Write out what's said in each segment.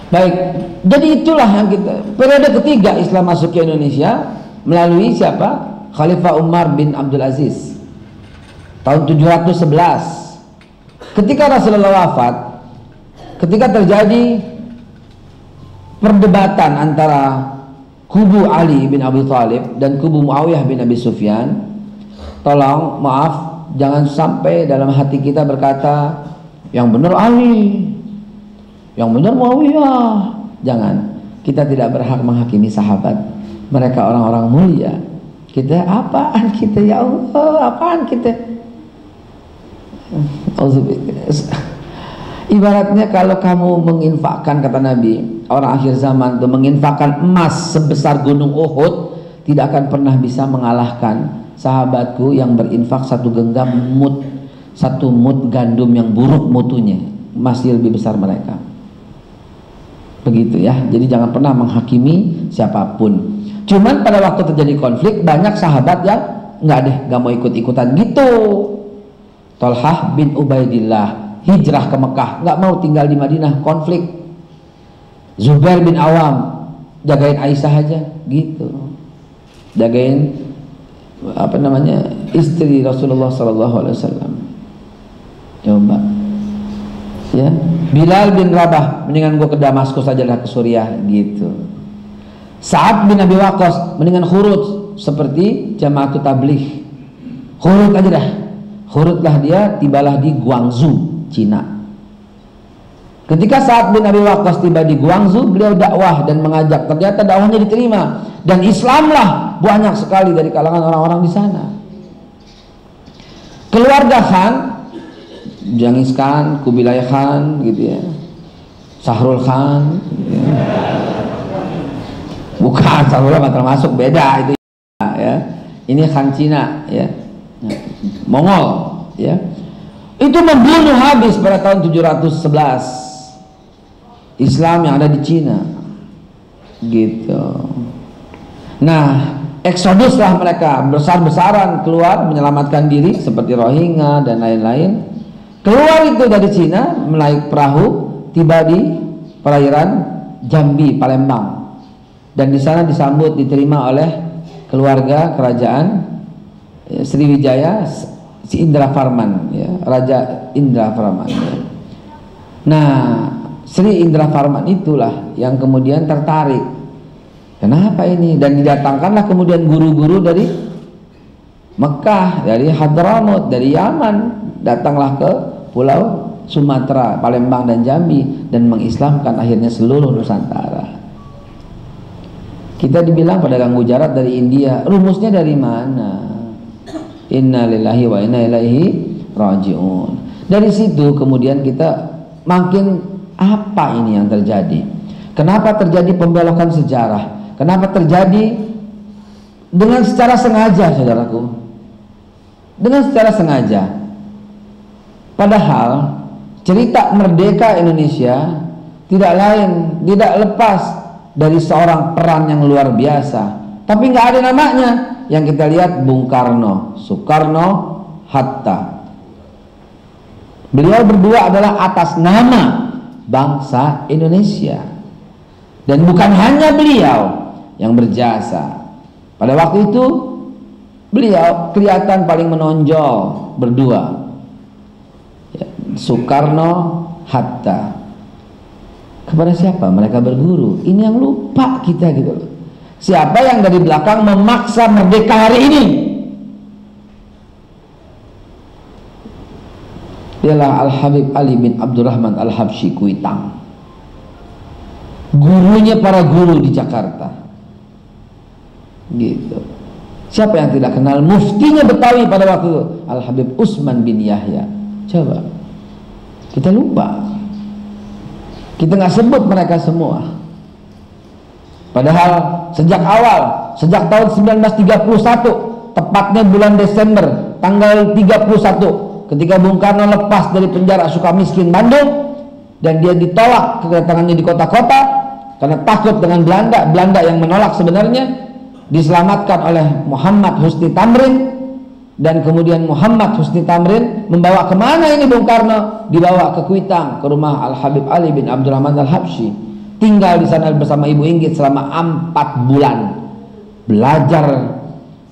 Baik, jadi itulah yang kita, periode ketiga Islam masuk ke Indonesia melalui siapa? Khalifah Umar bin Abdul Aziz tahun 711. Ketika Rasulullah wafat, ketika terjadi perdebatan antara kubu Ali bin Abi Thalib dan kubu Muawiyah bin Abi Sufyan, tolong maaf, jangan sampai dalam hati kita berkata yang benar Ali, yang benar Muawiyah. Jangan. Kita tidak berhak menghakimi sahabat. Mereka orang-orang mulia. Kita apaan kita, ya Allah, apaan kita? Ibaratnya kalau kamu menginfakkan, kata Nabi, orang akhir zaman itu menginfakkan emas sebesar gunung Uhud, tidak akan pernah bisa mengalahkan sahabatku yang berinfak satu genggam mut, satu mut gandum yang buruk mutunya, masih lebih besar mereka. Begitu ya. Jadi jangan pernah menghakimi siapapun. Cuman pada waktu terjadi konflik, banyak sahabat yang nggak mau ikut-ikutan gitu. Thalhah bin Ubaidillah hijrah ke Mekah, nggak mau tinggal di Madinah, konflik. Zubair bin Awam jagain Aisyah aja gitu, jagain apa namanya, istri Rasulullah SAW. Coba ya, Bilal bin Rabah, mendingan gue ke Damaskus aja lah, ke Suriah gitu. Sa'ad bin Abi Waqqas, mendingan khurut seperti Jamaatut Tabligh, khurut aja dah. Khurutlah dia, tibalah di Guangzhou, Cina. Ketika Sa'ad bin Abi Waqqas tiba di Guangzhou, beliau dakwah dan mengajak, ternyata dakwahnya diterima dan Islamlah banyak sekali dari kalangan orang-orang di sana. Keluarga Khan, Genghis Khan, Kubilai Khan gitu ya, Sahrul Khan ya. Bukan, Sahrul Khan termasuk, beda itu ya. Ini Khan Cina ya, Mongol ya. Itu membunuh habis pada tahun 711 Islam yang ada di Cina gitu. Nah, eksodus lah mereka, besar-besaran keluar menyelamatkan diri seperti Rohingya dan lain-lain. Keluar itu dari Cina menaik perahu, tiba di perairan Jambi, Palembang, dan di sana disambut, diterima oleh keluarga kerajaan Sriwijaya, si Indra Farman ya, Raja Indra Farman ya. Nah, Sri Indra Farman itulah yang kemudian tertarik, kenapa ini, dan didatangkanlah kemudian guru-guru dari Mekah, dari Hadramut, dari Yaman, datanglah ke Pulau Sumatera, Palembang dan Jambi, dan mengislamkan akhirnya seluruh Nusantara. Kita dibilang pedagang Gujarat dari India, rumusnya dari mana? Inna lillahi wa inna ilaihi raji'un. Dari situ kemudian kita makin, apa ini yang terjadi? Kenapa terjadi pembelokan sejarah? Kenapa terjadi dengan secara sengaja, saudaraku? Dengan secara sengaja. Padahal cerita merdeka Indonesia tidak lain, tidak lepas dari seorang peran yang luar biasa. Tapi nggak ada namanya. Yang kita lihat Bung Karno, Soekarno, Hatta. Beliau berdua adalah atas nama bangsa Indonesia. Dan bukan hanya beliau yang berjasa. Pada waktu itu beliau kelihatan paling menonjol berdua. Soekarno, Hatta. Kepada siapa mereka berguru? Ini yang lupa kita gitu loh. Siapa yang dari belakang memaksa merdeka hari ini? Ialah Al-Habib Ali bin Abdurrahman Al-Habsyi Kuitang, gurunya para guru di Jakarta gitu. Siapa yang tidak kenal muftinya Betawi pada waktu itu? Al-Habib Utsman bin Yahya. Coba, kita lupa, kita nggak sebut mereka semua. Padahal sejak awal, sejak tahun 1931, tepatnya bulan Desember tanggal 31, ketika Bung Karno lepas dari penjara Sukamiskin Bandung dan dia ditolak kedatangannya di kota-kota karena takut dengan Belanda, Belanda yang menolak sebenarnya, diselamatkan oleh Muhammad Husni Tamrin. Dan kemudian Muhammad Husni Tamrin membawa kemana ini Bung Karno? Dibawa ke Kuitang, ke rumah Al-Habib Ali bin Abdurrahman Al-Habsyi. tinggal di sana bersama Ibu Inggit selama 4 bulan, belajar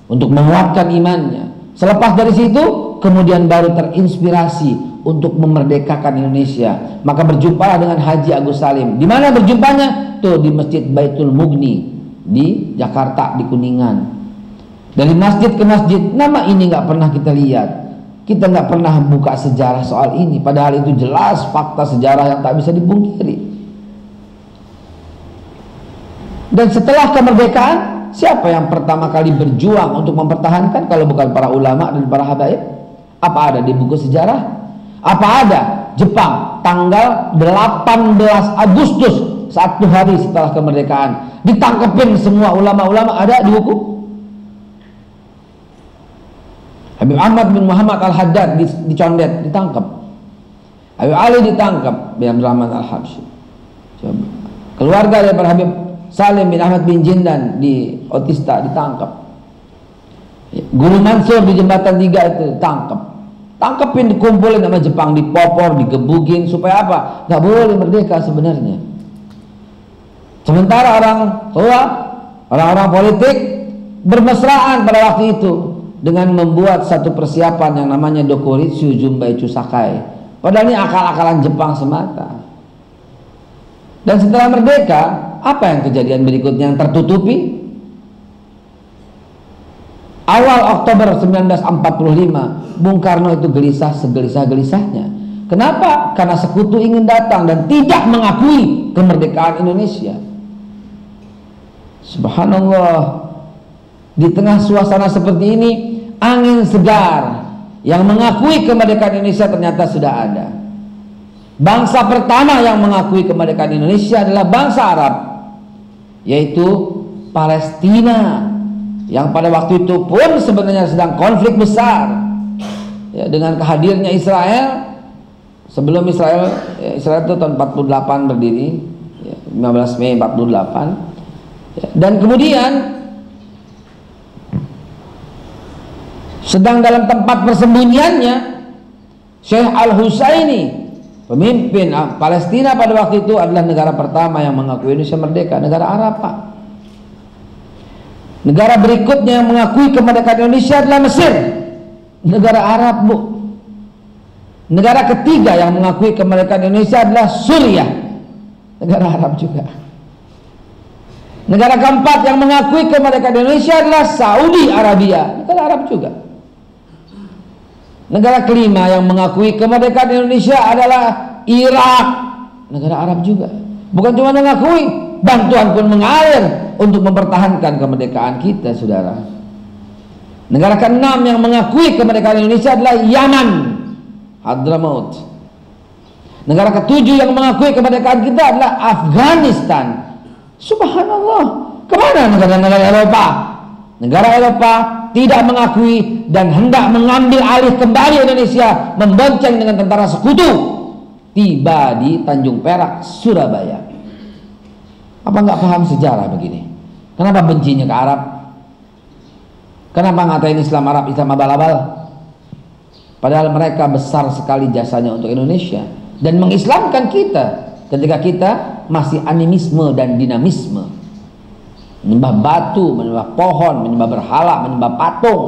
untuk menguatkan imannya. Selepas dari situ kemudian baru terinspirasi untuk memerdekakan Indonesia. Maka berjumpalah dengan Haji Agus Salim. Di mana berjumpanya? Tuh di Masjid Baitul Mughni di Jakarta, di Kuningan. Dari masjid ke masjid, nama ini nggak pernah kita lihat. Kita nggak pernah buka sejarah soal ini, padahal itu jelas fakta sejarah yang tak bisa dipungkiri. Dan setelah kemerdekaan, siapa yang pertama kali berjuang untuk mempertahankan kalau bukan para ulama dan para habaib? Apa ada di buku sejarah? Apa ada Jepang tanggal 18 Agustus, 1 hari setelah kemerdekaan, ditangkepin semua ulama-ulama? Ada di buku? Habib Ahmad bin Muhammad Al-Haddad dicondet, ditangkap. Habib Ali ditangkap, bin Abdurrahman Al-Habsyi. Keluarga daripada Habib Salim bin Ahmad bin Jindan di Otista ditangkap. Guru Mansur di Jembatan 3 itu ditangkap. Tangkepin, dikumpulin sama Jepang, dipopor, digebugin, supaya apa? Nggak boleh merdeka sebenarnya. Sementara orang tua, orang-orang politik bermesraan pada waktu itu dengan membuat satu persiapan yang namanya Dokuritsu Jumbaichu Sakai. Padahal ini akal-akalan Jepang semata. Dan setelah merdeka, apa yang kejadian berikutnya yang tertutupi? Awal Oktober 1945, Bung Karno itu gelisah segelisah-gelisahnya. Kenapa? Karena sekutu ingin datang dan tidak mengakui kemerdekaan Indonesia. Subhanallah. Di tengah suasana seperti ini, angin segar yang mengakui kemerdekaan Indonesia ternyata sudah ada. Bangsa pertama yang mengakui kemerdekaan Indonesia adalah bangsa Arab, yaitu Palestina, yang pada waktu itu pun sebenarnya sedang konflik besar ya, dengan kehadirnya Israel. Sebelum Israel itu tahun 48 berdiri ya, 15 Mei 48 ya, dan kemudian sedang dalam tempat persembunyiannya Syekh Al-Husaini, pemimpin Palestina pada waktu itu, adalah negara pertama yang mengakui Indonesia merdeka, negara Arab, Pak. Negara berikutnya yang mengakui kemerdekaan Indonesia adalah Mesir, negara Arab, Bu. Negara ketiga yang mengakui kemerdekaan Indonesia adalah Suriah, negara Arab juga. Negara keempat yang mengakui kemerdekaan Indonesia adalah Saudi Arabia, negara Arab juga. Negara kelima yang mengakui kemerdekaan Indonesia adalah Irak, negara Arab juga. Bukan cuma mengakui, bantuan pun mengalir untuk mempertahankan kemerdekaan kita, saudara. Negara keenam yang mengakui kemerdekaan Indonesia adalah Yaman, Hadramaut. Negara ketujuh yang mengakui kemerdekaan kita adalah Afghanistan. Subhanallah. Kemana negara-negara Eropa? Negara Eropa tidak mengakui dan hendak mengambil alih kembali Indonesia, membonceng dengan tentara sekutu. Tiba di Tanjung Perak, Surabaya. Apa nggak paham sejarah begini? Kenapa bencinya ke Arab? Kenapa ngatain Islam Arab, Islam abal-abal? Padahal mereka besar sekali jasanya untuk Indonesia dan mengislamkan kita ketika kita masih animisme dan dinamisme, menyembah batu, menyembah pohon, menyembah berhala, menyembah patung.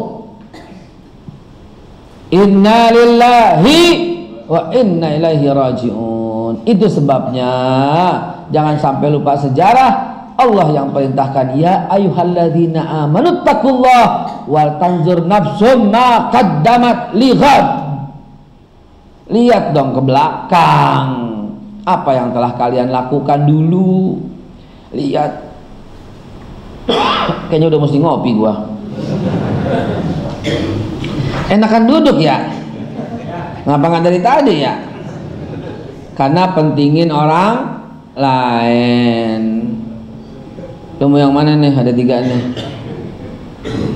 Inna lillahi wa inna ilaihi raji'un. Itu sebabnya jangan sampai lupa sejarah. Allah yang perintahkan, ya ayyuhalladzina amanu taqullaha wal tanzur nafsum ma qaddamat lighad. Lihat dong ke belakang, apa yang telah kalian lakukan dulu. Lihat. Kayaknya udah mesti ngopi gua. Enakan duduk ya. Ngapa nggak dari tadi ya? Karena pentingin orang lain. Lu mau yang mana nih? Ada 3 nih.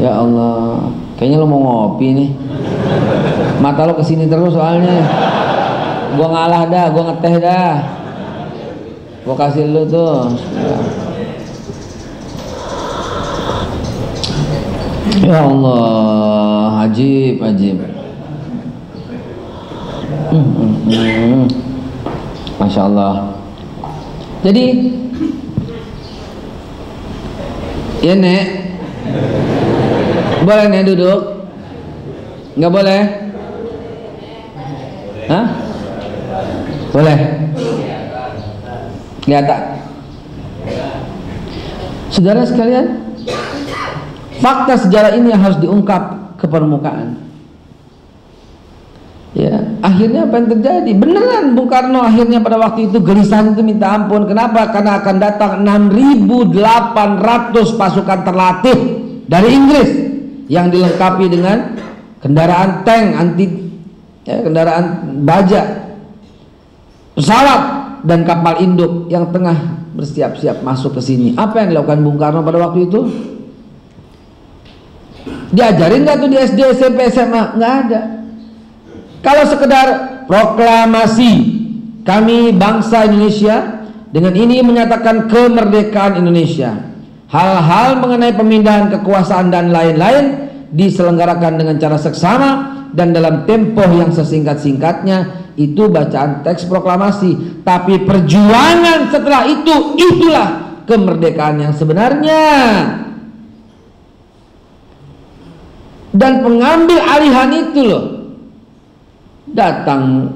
Ya Allah, kayaknya lu mau ngopi nih. Mata lu kesini terus soalnya. Gua ngalah dah, gua ngeteh dah. Gua kasih lu tuh. Ya Allah, ajib, ajib. Masya Allah. Jadi Ya Nek, boleh Nek duduk? Nggak boleh? Hah? Boleh? Kelihatan? Saudara sekalian, fakta sejarah ini yang harus diungkap ke permukaan. Ya, akhirnya apa yang terjadi? Beneran Bung Karno akhirnya pada waktu itu gelisah itu minta ampun. Kenapa? Karena akan datang 6.800 pasukan terlatih dari Inggris yang dilengkapi dengan kendaraan tank kendaraan baja, pesawat dan kapal induk yang tengah bersiap-siap masuk ke sini. Apa yang dilakukan Bung Karno pada waktu itu? Diajarin nggak tuh di SD, SMP, SMA? Nggak ada. Kalau sekedar proklamasi kami bangsa Indonesia dengan ini menyatakan kemerdekaan Indonesia, hal-hal mengenai pemindahan kekuasaan dan lain-lain diselenggarakan dengan cara seksama dan dalam tempo yang sesingkat-singkatnya, itu bacaan teks proklamasi. Tapi perjuangan setelah itu, itulah kemerdekaan yang sebenarnya. Dan pengambil alihan itu loh, datang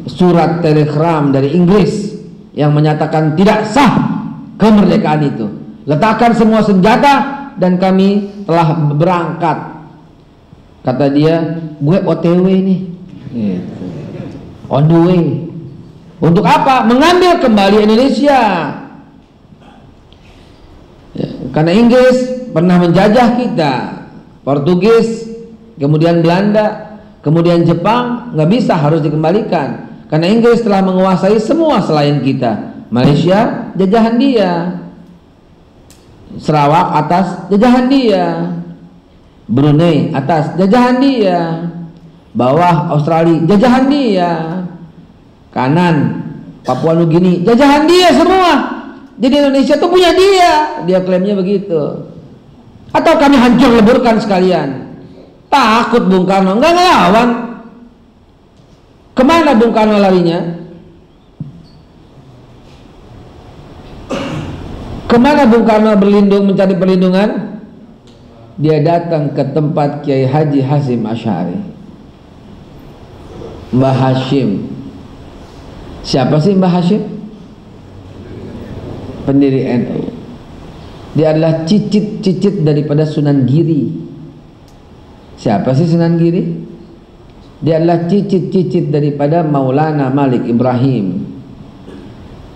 surat telegram dari Inggris yang menyatakan tidak sah kemerdekaan itu. Letakkan semua senjata dan kami telah berangkat. Kata dia, gue OTW nih, on the way. Untuk apa? Mengambil kembali Indonesia. Ya, karena Inggris pernah menjajah kita, Portugis, kemudian Belanda, kemudian Jepang, nggak bisa, harus dikembalikan. Karena Inggris telah menguasai semua selain kita. Malaysia jajahan dia, Sarawak atas jajahan dia, Brunei atas jajahan dia, bawah Australia jajahan dia, kanan Papua Nugini jajahan dia semua. Jadi Indonesia itu punya dia klaimnya begitu. Atau kami hancur leburkan sekalian. Takut Bung Karno, nggak ngelawan. Kemana Bung Karno larinya? Kemana Bung Karno berlindung, mencari perlindungan? Dia datang ke tempat Kiai Haji Hasyim Asy'ari, Mbah Hashim. Siapa sih Mbah Hashim? Pendiri NU. Dia adalah cicit-cicit daripada Sunan Giri. Siapa sih Sunan Giri? Dia adalah cicit-cicit daripada Maulana Malik Ibrahim.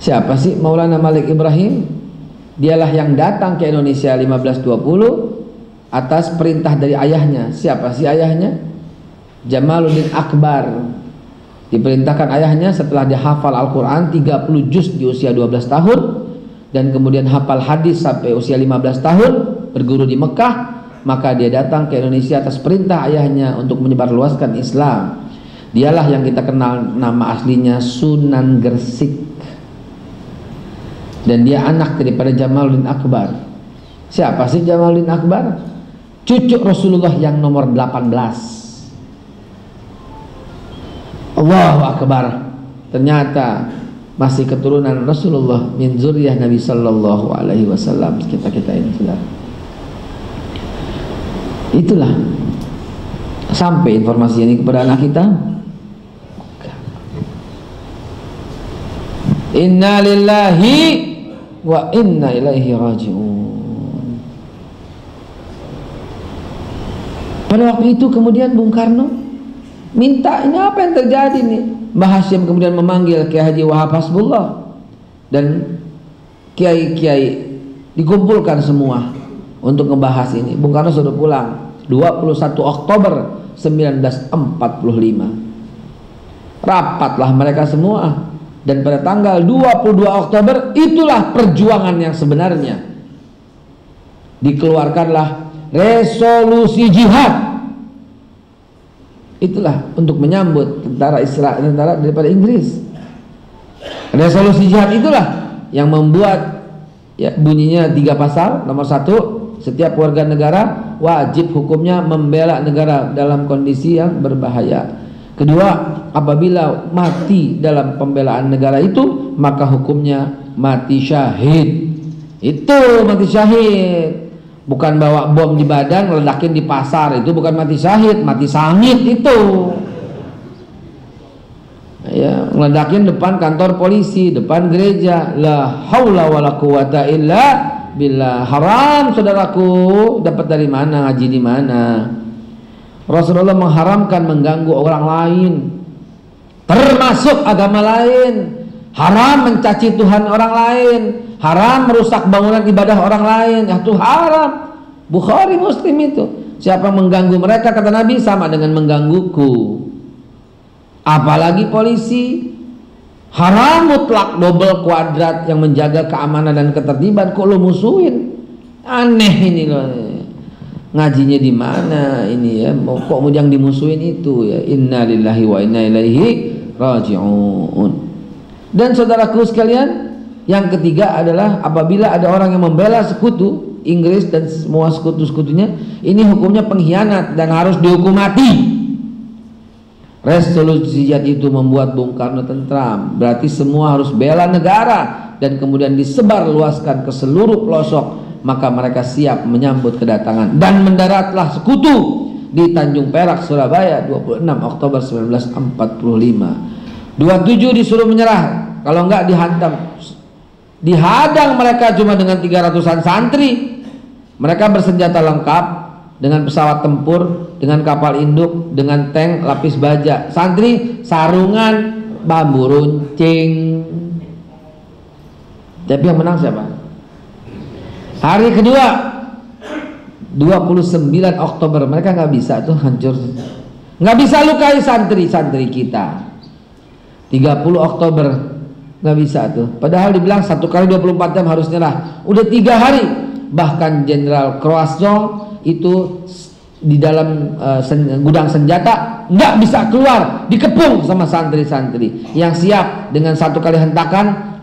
Siapa sih Maulana Malik Ibrahim? Dialah yang datang ke Indonesia 1520 atas perintah dari ayahnya. Siapa sih ayahnya? Jamaluddin Akbar. Diperintahkan ayahnya setelah dia hafal Al-Quran 30 juz di usia 12 tahun dan kemudian hafal hadis sampai usia 15 tahun, berguru di Mekah. Maka dia datang ke Indonesia atas perintah ayahnya untuk menyebarluaskan Islam. Dialah yang kita kenal nama aslinya Sunan Gresik. Dan dia anak daripada Jamaluddin Akbar. Siapa sih Jamaluddin Akbar? Cucu Rasulullah yang nomor 18. Allahu Akbar. Ternyata masih keturunan Rasulullah min zuriyah Nabi sallallahu alaihi wasallam. Kita ini sudah. Itulah, sampai informasi ini kepada anak kita. Inna lillahi wa inna ilaihi raji'un. Pada waktu itu kemudian Bung Karno minta, ini apa yang terjadi nih? Mbah Hashim kemudian memanggil Kiai Haji Wahab Hasbullah dan kiai-kiai, dikumpulkan semua untuk ngebahas ini. Bung Karno sudah pulang 21 Oktober 1945. Rapatlah mereka semua, dan pada tanggal 22 Oktober itulah perjuangan yang sebenarnya. Dikeluarkanlah resolusi jihad. Itulah untuk menyambut tentara daripada Inggris. Resolusi jihad itulah yang membuat, ya, bunyinya 3 pasal. Nomor 1, setiap warga negara wajib hukumnya membela negara dalam kondisi yang berbahaya. Kedua, apabila mati dalam pembelaan negara itu, maka hukumnya mati syahid. Itu mati syahid. bukan bawa bom di badan ledakin di pasar. Itu bukan mati syahid, mati sangit itu. Ya, ngeledakin depan kantor polisi, depan gereja. La haula wala quwata illa billah. Haram, saudaraku. Dapat dari mana? Ngaji di mana? Rasulullah mengharamkan mengganggu orang lain, termasuk agama lain. Haram mencaci Tuhan orang lain, haram merusak bangunan ibadah orang lain. Ya, itu haram. Bukhari, Muslim itu. Siapa mengganggu mereka, kata Nabi, sama dengan menggangguku. Apalagi polisi. Haram mutlak, double kuadrat yang menjaga keamanan dan ketertiban. Kok lo musuhin? Aneh ini loh. Ngajinya di mana ini ya? Kok mau yang dimusuhin itu ya? Inna lillahi wa inna ilaihi raji'un. Dan saudaraku sekalian, yang ketiga adalah apabila ada orang yang membela sekutu Inggris dan semua sekutu-sekutunya, ini hukumnya pengkhianat dan harus dihukum mati. Resolusi Ziyad itu membuat Bung Karno tentram. Berarti semua harus bela negara dan kemudian disebar luaskan ke seluruh pelosok. Maka mereka siap menyambut kedatangan dan mendaratlah sekutu di Tanjung Perak, Surabaya 26 Oktober 1945. 27 disuruh menyerah, kalau enggak dihantam. Dihadang mereka cuma dengan 300-an santri. Mereka bersenjata lengkap dengan pesawat tempur, dengan kapal induk, dengan tank lapis baja. Santri sarungan bambu runcing. Tapi yang menang siapa? Hari kedua 29 Oktober mereka nggak bisa tuh, hancur, nggak bisa lukai santri-santri kita. 30 Oktober nggak bisa tuh, padahal dibilang 1 kali 24 jam harus nyerah. Udah 3 hari. Bahkan Jenderal Croissant itu di dalam gudang senjata nggak bisa keluar, dikepung sama santri-santri yang siap dengan 1 kali hentakan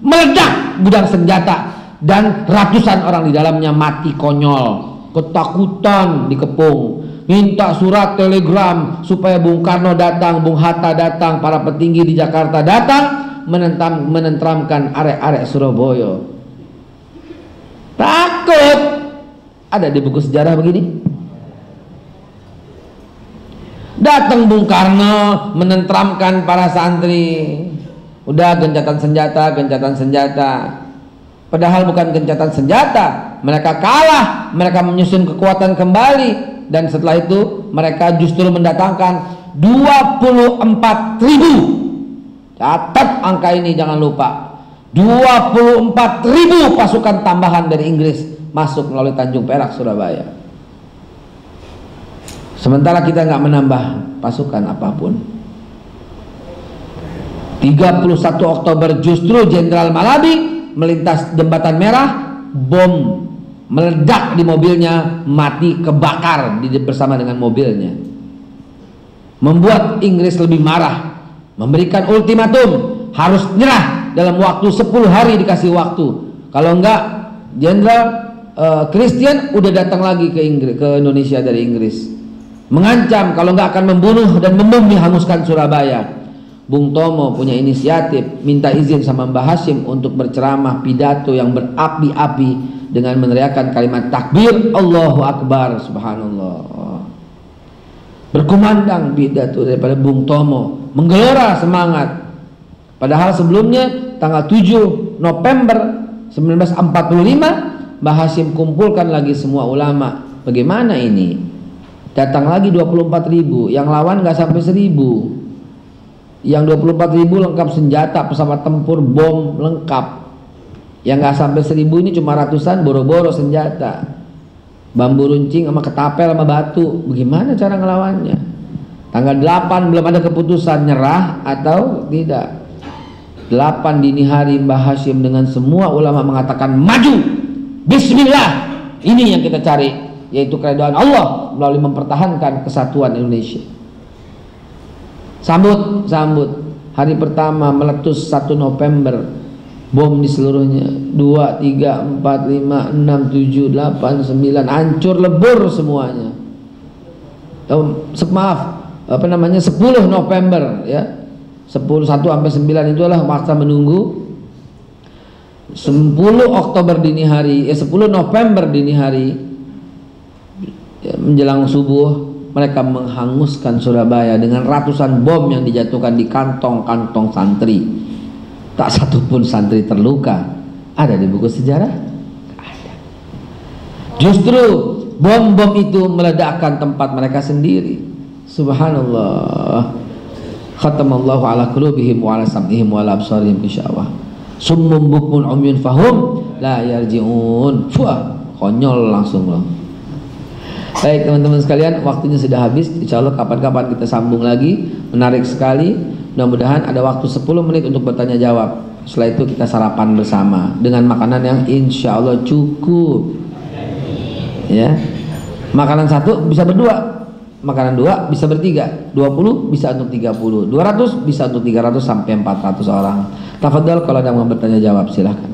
meledak gudang senjata dan ratusan orang di dalamnya mati konyol, ketakutan, dikepung. Minta surat telegram supaya Bung Karno datang, Bung Hatta datang, para petinggi di Jakarta datang menentramkan arek-arek Surabaya. Takut. Ada di buku sejarah begini. Datang Bung Karno menentramkan para santri. Udah gencatan senjata. Padahal bukan gencatan senjata, mereka kalah, mereka menyusun kekuatan kembali. Dan setelah itu mereka justru mendatangkan 24.000. Catat angka ini, jangan lupa. 24.000 pasukan tambahan dari Inggris masuk melalui Tanjung Perak, Surabaya. Sementara kita nggak menambah pasukan apapun. 31 Oktober justru Jenderal Malabi melintas Jembatan Merah, bom meledak di mobilnya, mati kebakar bersama dengan mobilnya. Membuat Inggris lebih marah, memberikan ultimatum harus nyerah dalam waktu 10 hari, dikasih waktu. Kalau enggak, Jenderal Christian udah datang lagi ke Indonesia dari Inggris, mengancam kalau enggak akan membunuh dan membom, dihanguskan Surabaya. Bung Tomo punya inisiatif, minta izin sama Mbah Hashim untuk berceramah pidato yang berapi-api dengan meneriakkan kalimat takbir, Allahu Akbar, Subhanallah. Berkumandang pidato daripada Bung Tomo, menggelora semangat. Padahal sebelumnya tanggal 7 November 1945 Mbah Hashim kumpulkan lagi semua ulama. Bagaimana ini? Datang lagi 24.000, yang lawan nggak sampai 1.000. Yang 24.000 lengkap senjata, pesawat tempur, bom lengkap. Yang nggak sampai 1.000 ini cuma ratusan, boro-boro senjata, bambu runcing sama ketapel sama batu. Bagaimana cara ngelawannya? Tanggal 8 belum ada keputusan nyerah atau tidak. 8 dini hari Mbah Hashim dengan semua ulama mengatakan maju, Bismillah. Ini yang kita cari, yaitu keridhaan Allah melalui mempertahankan kesatuan Indonesia. Sambut hari pertama meletus 1 November, bom di seluruhnya, 2, 3, 4, 5, 6, 7, 8, 9, hancur lebur semuanya. Maaf, 10 November ya, 1 sampai 9 itu adalah masa menunggu. 10 Oktober dini hari, 10 November dini hari, menjelang subuh mereka menghanguskan Surabaya dengan ratusan bom yang dijatuhkan di kantong-kantong santri. Tak satupun santri terluka. Ada di buku sejarah? Ada. Justru bom-bom itu meledakkan tempat mereka sendiri. Subhanallah. Khatamallahu ala qulubihim wa ala sam'ihim wa ala absarihim insyaallah. Summum bukmun umyun fahum la yarji'un. Wah, konyol langsung loh. Baik teman-teman sekalian, waktunya sudah habis. Insya Allah kapan-kapan kita sambung lagi. Menarik sekali. Mudah-mudahan ada waktu 10 menit untuk bertanya jawab. Setelah itu kita sarapan bersama dengan makanan yang insya Allah cukup. Ya, makanan satu bisa berdua, makanan dua bisa bertiga, 20 bisa untuk 30, 200 bisa untuk 300 sampai 400 orang. Tafadhal kalau ada yang mau bertanya jawab silahkan.